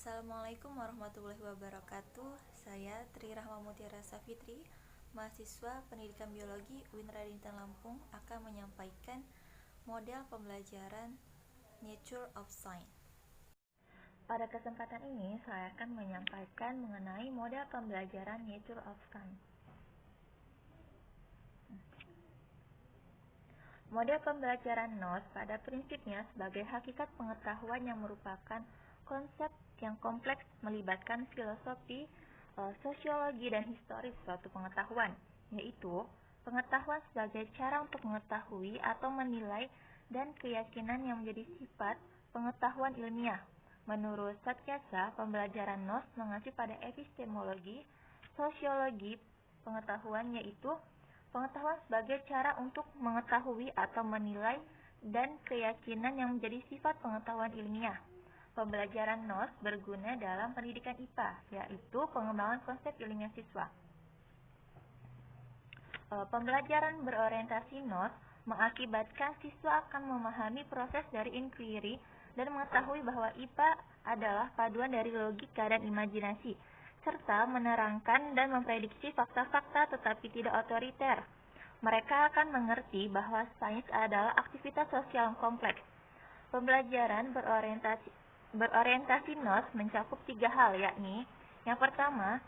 Assalamualaikum warahmatullahi wabarakatuh. Saya Tri Rahma Mutiara Safitri, mahasiswa Pendidikan Biologi UIN Radintan Lampung, akan menyampaikan model pembelajaran Nature of Science. Pada kesempatan ini, saya akan menyampaikan mengenai model pembelajaran Nature of Science. Model pembelajaran NOS pada prinsipnya sebagai hakikat pengetahuan yang merupakan konsep yang kompleks melibatkan filosofi, sosiologi, dan historis suatu pengetahuan, yaitu pengetahuan sebagai cara untuk mengetahui atau menilai dan keyakinan yang menjadi sifat pengetahuan ilmiah. Menurut Satyasa, pembelajaran NOS mengacu pada epistemologi, sosiologi pengetahuan, yaitu pengetahuan sebagai cara untuk mengetahui atau menilai dan keyakinan yang menjadi sifat pengetahuan ilmiah. Pembelajaran NOS berguna dalam pendidikan IPA, yaitu pengembangan konsep ilmiah siswa. Pembelajaran berorientasi NOS mengakibatkan siswa akan memahami proses dari inquiry dan mengetahui bahwa IPA adalah paduan dari logika dan imajinasi, serta menerangkan dan memprediksi fakta-fakta tetapi tidak otoriter. Mereka akan mengerti bahwa sains adalah aktivitas sosial yang kompleks. Pembelajaran berorientasi NOS mencakup 3 hal, yakni yang pertama,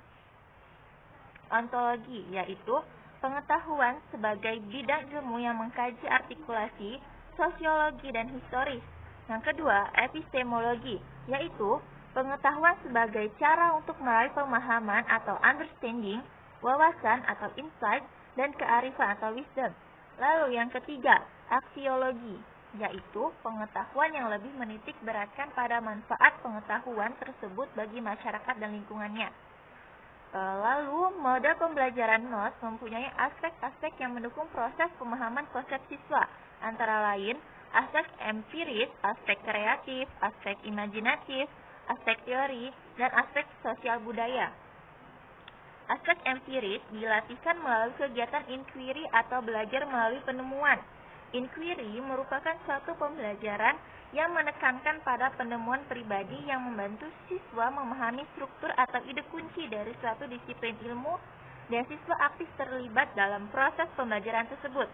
ontologi, yaitu pengetahuan sebagai bidang ilmu yang mengkaji artikulasi, sosiologi, dan historis. Yang kedua, epistemologi, yaitu pengetahuan sebagai cara untuk meraih pemahaman atau understanding, wawasan atau insight, dan kearifan atau wisdom. Lalu yang ketiga, aksiologi, yaitu pengetahuan yang lebih menitik beratkan pada manfaat pengetahuan tersebut bagi masyarakat dan lingkungannya. Lalu, model pembelajaran NOS mempunyai aspek-aspek yang mendukung proses pemahaman konsep siswa, antara lain aspek empiris, aspek kreatif, aspek imajinatif, aspek teori, dan aspek sosial budaya. Aspek empiris dilatihkan melalui kegiatan inquiry atau belajar melalui penemuan. Inquiry merupakan suatu pembelajaran yang menekankan pada penemuan pribadi yang membantu siswa memahami struktur atau ide kunci dari suatu disiplin ilmu, dan siswa aktif terlibat dalam proses pembelajaran tersebut.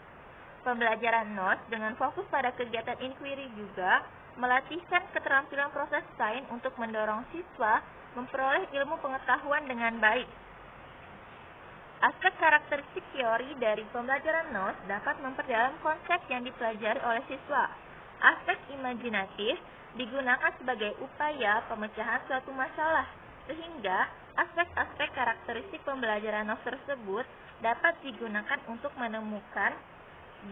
Pembelajaran NOS dengan fokus pada kegiatan inquiry juga melatihkan keterampilan proses sains untuk mendorong siswa memperoleh ilmu pengetahuan dengan baik. Aspek karakteristik teori dari pembelajaran NOS dapat memperdalam konsep yang dipelajari oleh siswa. Aspek imajinatif digunakan sebagai upaya pemecahan suatu masalah, sehingga aspek-aspek karakteristik pembelajaran NOS tersebut dapat digunakan untuk menemukan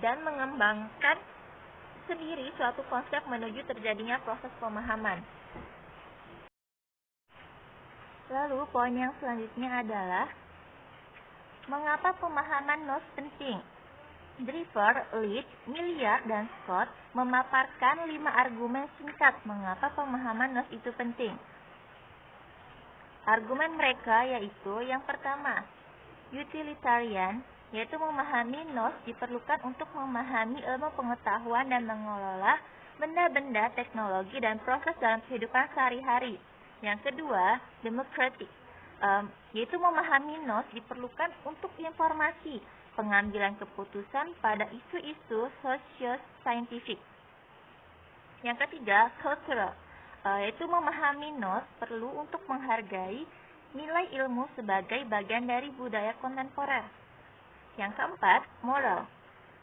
dan mengembangkan sendiri suatu konsep menuju terjadinya proses pemahaman. Lalu, poin yang selanjutnya adalah mengapa pemahaman NOS penting? Driver, Leach, Milliard, dan Scott memaparkan 5 argumen singkat mengapa pemahaman NOS itu penting. Argumen mereka yaitu yang pertama, utilitarian, yaitu memahami NOS diperlukan untuk memahami ilmu pengetahuan dan mengelola benda-benda, teknologi, dan proses dalam kehidupan sehari-hari. Yang kedua, democratic, yaitu memahami NOS diperlukan untuk informasi, pengambilan keputusan pada isu-isu sosio-saintifik. Yang ketiga, cultural, yaitu memahami NOS perlu untuk menghargai nilai ilmu sebagai bagian dari budaya kontemporer. Yang keempat, moral,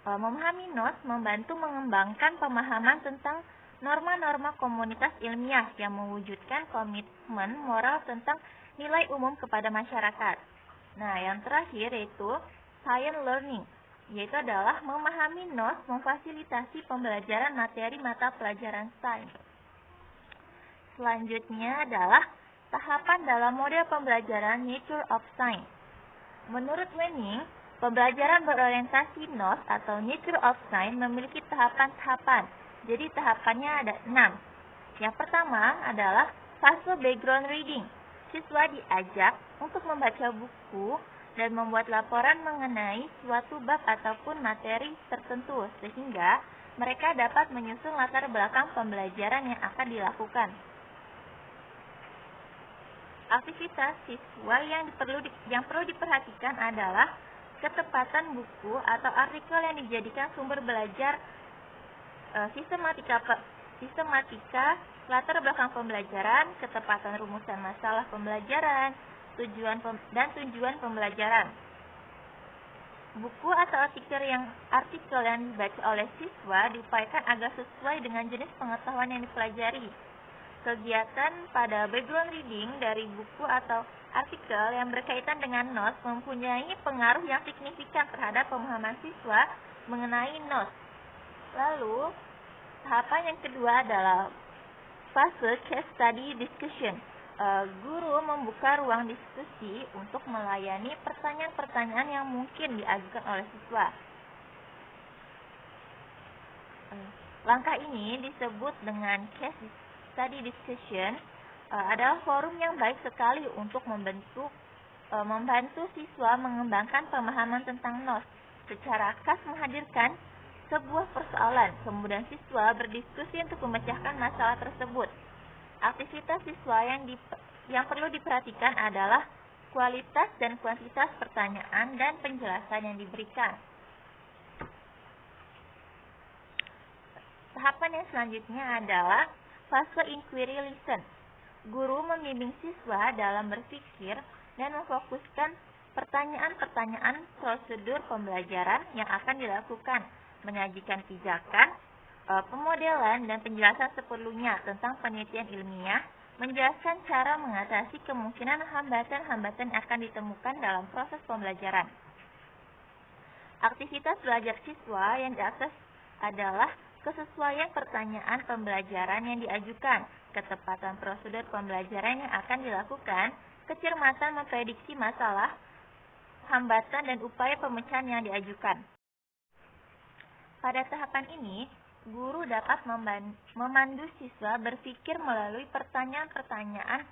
memahami NOS membantu mengembangkan pemahaman tentang norma-norma komunitas ilmiah yang mewujudkan komitmen moral tentang nilai umum kepada masyarakat. Nah, yang terakhir yaitu science learning, yaitu adalah memahami NOS memfasilitasi pembelajaran materi mata pelajaran sains. Selanjutnya adalah tahapan dalam model pembelajaran Nature of Science. Menurut Wenning, pembelajaran berorientasi NOS atau Nature of Science memiliki tahapan-tahapan. Jadi tahapannya ada 6. Yang pertama adalah fase background reading. Siswa diajak untuk membaca buku dan membuat laporan mengenai suatu bab ataupun materi tertentu, sehingga mereka dapat menyusun latar belakang pembelajaran yang akan dilakukan. Aktivitas siswa yang perlu diperhatikan adalah ketepatan buku atau artikel yang dijadikan sumber belajar, sistematika, latar belakang pembelajaran, ketepatan rumusan masalah pembelajaran, tujuan pembelajaran. Buku atau artikel yang dibaca oleh siswa diupayakan agar sesuai dengan jenis pengetahuan yang dipelajari. Kegiatan pada background reading dari buku atau artikel yang berkaitan dengan notes mempunyai pengaruh yang signifikan terhadap pemahaman siswa mengenai notes. Lalu, tahapan yang kedua adalah fase case study discussion. Guru membuka ruang diskusi untuk melayani pertanyaan-pertanyaan yang mungkin diajukan oleh siswa. Langkah ini disebut dengan case study discussion, adalah forum yang baik sekali untuk membantu siswa mengembangkan pemahaman tentang NOS. Secara khas menghadirkan sebuah persoalan, kemudian siswa berdiskusi untuk memecahkan masalah tersebut. Aktivitas siswa yang perlu diperhatikan adalah kualitas dan kuantitas pertanyaan dan penjelasan yang diberikan. Tahapan yang selanjutnya adalah fase inquiry listen. Guru membimbing siswa dalam berpikir dan memfokuskan pertanyaan-pertanyaan prosedur pembelajaran yang akan dilakukan, menyajikan pijakan, pemodelan dan penjelasan seperlunya tentang penelitian ilmiah, menjelaskan cara mengatasi kemungkinan hambatan-hambatan yang akan ditemukan dalam proses pembelajaran. Aktivitas belajar siswa yang diakses adalah kesesuaian pertanyaan pembelajaran yang diajukan, ketepatan prosedur pembelajaran yang akan dilakukan, kecermatan memprediksi masalah, hambatan dan upaya pemecahan yang diajukan. Pada tahapan ini, guru dapat memandu siswa berpikir melalui pertanyaan-pertanyaan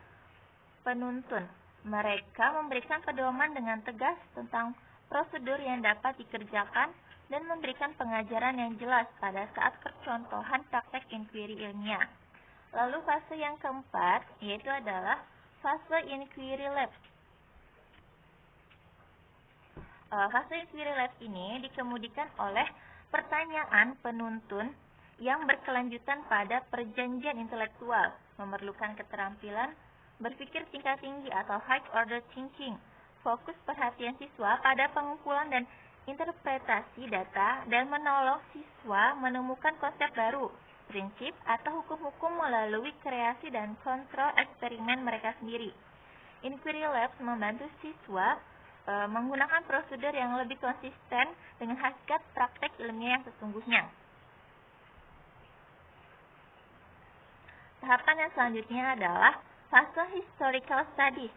penuntun. Mereka memberikan pedoman dengan tegas tentang prosedur yang dapat dikerjakan dan memberikan pengajaran yang jelas pada saat percontohan praktek inquiry ilmiah. Lalu fase yang keempat, yaitu adalah fase inquiry lab. Fase inquiry lab ini dikemudikan oleh pertanyaan penuntun yang berkelanjutan pada perjanjian intelektual, memerlukan keterampilan berpikir tingkat tinggi atau high order thinking, fokus perhatian siswa pada pengumpulan dan interpretasi data, dan menolong siswa menemukan konsep baru, prinsip atau hukum-hukum melalui kreasi dan kontrol eksperimen mereka sendiri. Inquiry Labs membantu siswa menggunakan prosedur yang lebih konsisten dengan hakikat praktek ilmiah yang sesungguhnya. Tahapan yang selanjutnya adalah fase historical studies.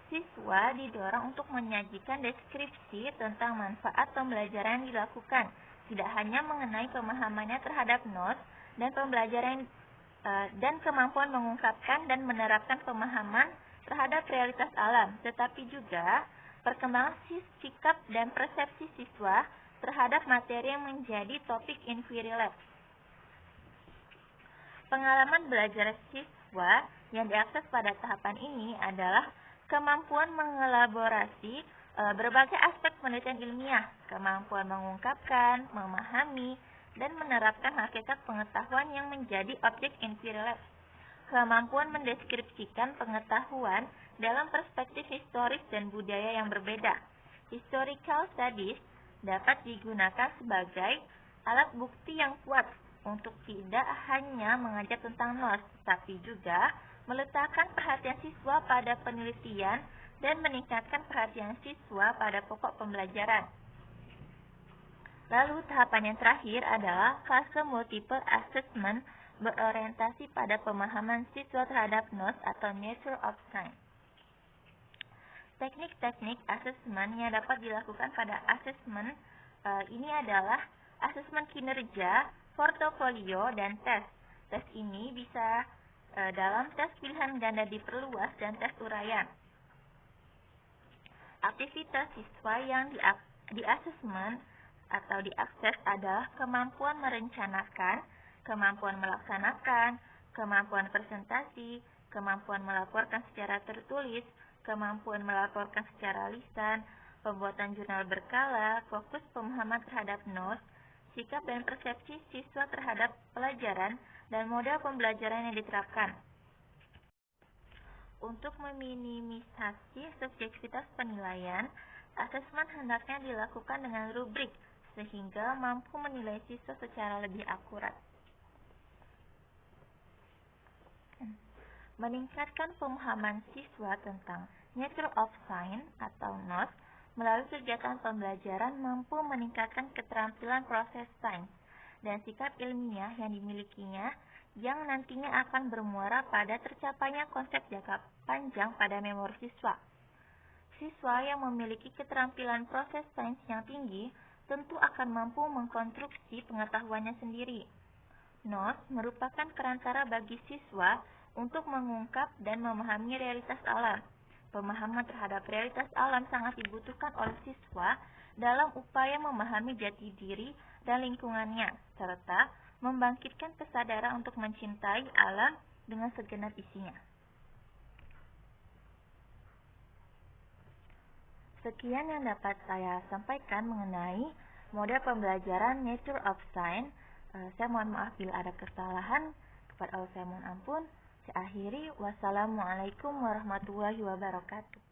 Siswa didorong untuk menyajikan deskripsi tentang manfaat pembelajaran yang dilakukan, tidak hanya mengenai pemahamannya terhadap notes dan pembelajaran dan kemampuan mengungkapkan dan menerapkan pemahaman terhadap realitas alam, tetapi juga perkembangan sikap dan persepsi siswa terhadap materi yang menjadi topik inquiry lab. Pengalaman belajar siswa yang diakses pada tahapan ini adalah kemampuan mengelaborasi berbagai aspek penelitian ilmiah, kemampuan mengungkapkan, memahami, dan menerapkan hakikat pengetahuan yang menjadi objek inquiry lab, kemampuan mendeskripsikan pengetahuan dalam perspektif historis dan budaya yang berbeda. Historical studies dapat digunakan sebagai alat bukti yang kuat untuk tidak hanya mengajar tentang NOS, tapi juga meletakkan perhatian siswa pada penelitian dan meningkatkan perhatian siswa pada pokok pembelajaran. Lalu tahapan yang terakhir adalah fase multiple assessment berorientasi pada pemahaman siswa terhadap NOS atau nature of science. Teknik-teknik asesmen yang dapat dilakukan pada asesmen ini adalah asesmen kinerja, portofolio, dan tes. Tes ini bisa dalam tes pilihan ganda diperluas dan tes uraian. Aktivitas siswa yang di-asesmen atau diakses adalah kemampuan merencanakan, kemampuan melaksanakan, kemampuan presentasi, kemampuan melaporkan secara tertulis, kemampuan melaporkan secara lisan, pembuatan jurnal berkala, fokus pemahaman terhadap notes, sikap dan persepsi siswa terhadap pelajaran, dan model pembelajaran yang diterapkan. Untuk meminimisasi subjektivitas penilaian, asesmen hendaknya dilakukan dengan rubrik, sehingga mampu menilai siswa secara lebih akurat. Meningkatkan pemahaman siswa tentang nature of science atau NOS melalui kegiatan pembelajaran mampu meningkatkan keterampilan proses sains dan sikap ilmiah yang dimilikinya yang nantinya akan bermuara pada tercapainya konsep jangka panjang pada memori siswa. Siswa yang memiliki keterampilan proses sains yang tinggi tentu akan mampu mengkonstruksi pengetahuannya sendiri. NOS merupakan perantara bagi siswa untuk mengungkap dan memahami realitas alam. Pemahaman terhadap realitas alam sangat dibutuhkan oleh siswa dalam upaya memahami jati diri dan lingkungannya, serta membangkitkan kesadaran untuk mencintai alam dengan segenap isinya. Sekian yang dapat saya sampaikan mengenai model pembelajaran Nature of Science. Saya mohon maaf bila ada kesalahan. Kepada Allah saya mohon ampun. Saya akhiri. Wassalamualaikum warahmatullahi wabarakatuh.